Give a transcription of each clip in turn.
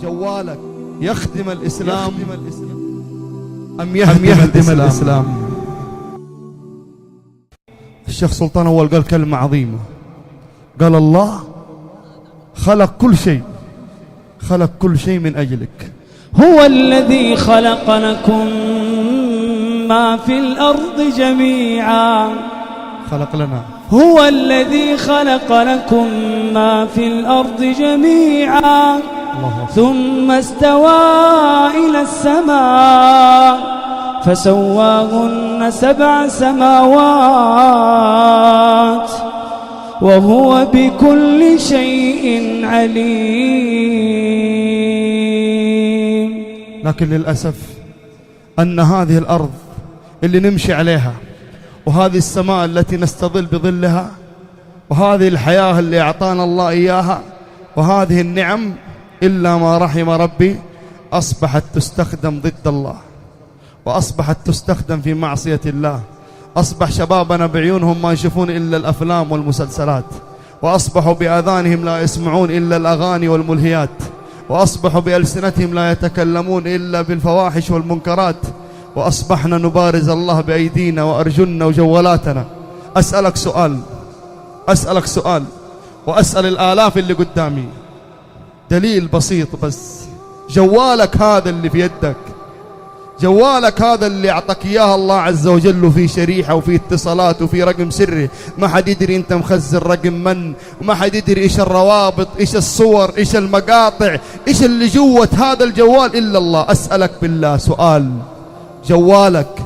جوالك يخدم الإسلام أم يهدم الإسلام. الشيخ سلطان أول قال كلمة عظيمة، قال الله خلق كل شيء من أجلك. هو الذي خلق لكم ما في الأرض جميعا. خلق لنا. هو الذي خلق لكم ما في الأرض جميعا ثم استوى إلى السماء فسواهن 7 سماوات وهو بكل شيء عليم. لكن للأسف أن هذه الأرض اللي نمشي عليها، وهذه السماء التي نستظل بظلها، وهذه الحياة اللي أعطانا الله إياها، وهذه النعم إلا ما رحم ربي أصبحت تستخدم ضد الله، وأصبحت تستخدم في معصية الله. أصبح شبابنا بعيونهم ما يشوفون إلا الأفلام والمسلسلات، وأصبحوا بآذانهم لا يسمعون إلا الأغاني والملهيات، وأصبحوا بألسنتهم لا يتكلمون إلا بالفواحش والمنكرات، وأصبحنا نبارز الله بأيدينا وأرجلنا وجوالاتنا. أسألك سؤال وأسأل الآلاف اللي قدامي، دليل بسيط بس، جوالك هذا اللي في يدك، جوالك هذا اللي أعطاك إياه الله عز وجل، وفي شريحة وفي اتصالات وفي رقم سري، ما حد يدري أنت مخزن رقم من، وما حد يدري إيش الروابط، إيش الصور، إيش المقاطع، إيش اللي جوة هذا الجوال إلا الله. أسألك بالله سؤال، جوالك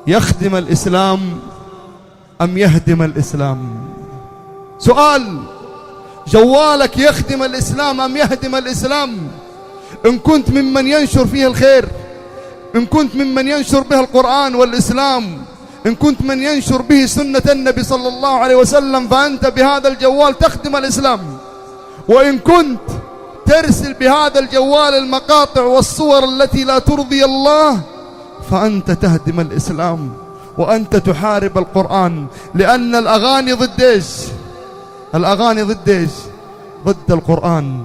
يخدم الإسلام أم يهدم الإسلام؟ سؤال، جوالك يخدم الإسلام أم يهدم الإسلام؟ إن كنت ممن ينشر فيه الخير، إن كنت ممن ينشر به القرآن والإسلام، إن كنت من ينشر به سنة النبي صلى الله عليه وسلم، فأنت بهذا الجوال تخدم الإسلام. وإن كنت ترسل بهذا الجوال المقاطع والصور التي لا ترضي الله، فأنت تهدم الإسلام، وأنت تحارب القرآن. لأن الأغاني ضد إيش؟ الأغاني ضد إيش؟ ضد القرآن.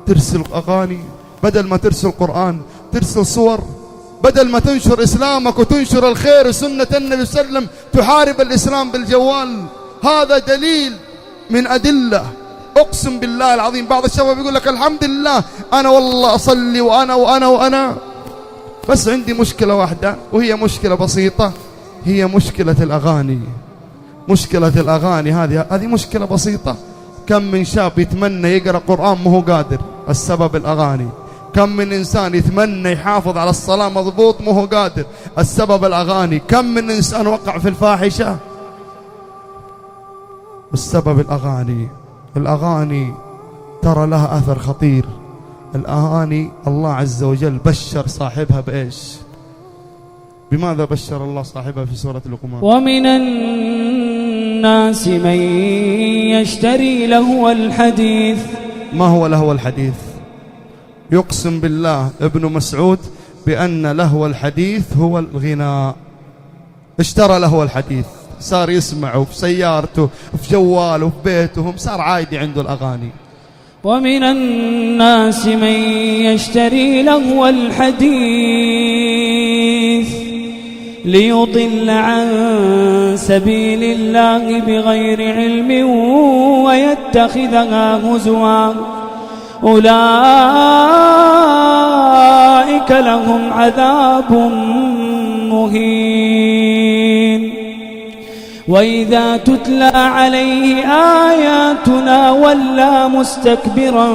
ترسل أغاني بدل ما ترسل قرآن، ترسل صور بدل ما تنشر إسلامك وتنشر الخير وسنة النبي صلى الله عليه وسلم، تحارب الإسلام بالجوال. هذا دليل من أدلة، أقسم بالله العظيم. بعض الشباب يقول لك الحمد لله أنا والله أصلي وأنا بس عندي مشكلة واحدة، وهي مشكلة بسيطة، هي مشكلة الأغاني. مشكلة الأغاني هذه مشكلة بسيطة. كم من شاب يتمنى يقرأ قرآن ما هو قادر، السبب الأغاني. كم من إنسان يتمنى يحافظ على الصلاة مضبوط ما هو قادر، السبب الأغاني. كم من إنسان وقع في الفاحشة، السبب الأغاني. الأغاني ترى لها أثر خطير. الأغاني الله عز وجل بشر صاحبها بإيش؟ بماذا بشر الله صاحبها في سورة لقمان؟ ومن الناس من يشتري لهو الحديث. ما هو لهو الحديث؟ يقسم بالله ابن مسعود بأن لهو الحديث هو الغناء. اشترى لهو الحديث، صار يسمعه في سيارته في جواله في بيته، صار عادي عنده الأغاني. ومن الناس من يشتري لهو الحديث ليضل عن سبيل الله بغير علم ويتخذها هزوا أولئك لهم عذاب مهين. وإذا تتلى عليه آياتنا ولى مستكبرا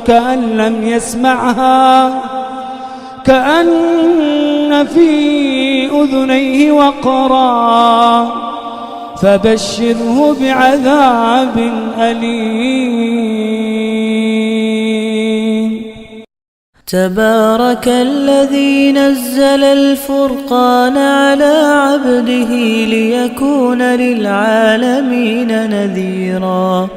كأن لم يسمعها كأن في أذنيه وقرا فبشره بعذاب أليم. تبارك الذي نزل الفرقان على عبده ليكون للعالمين نذيرا.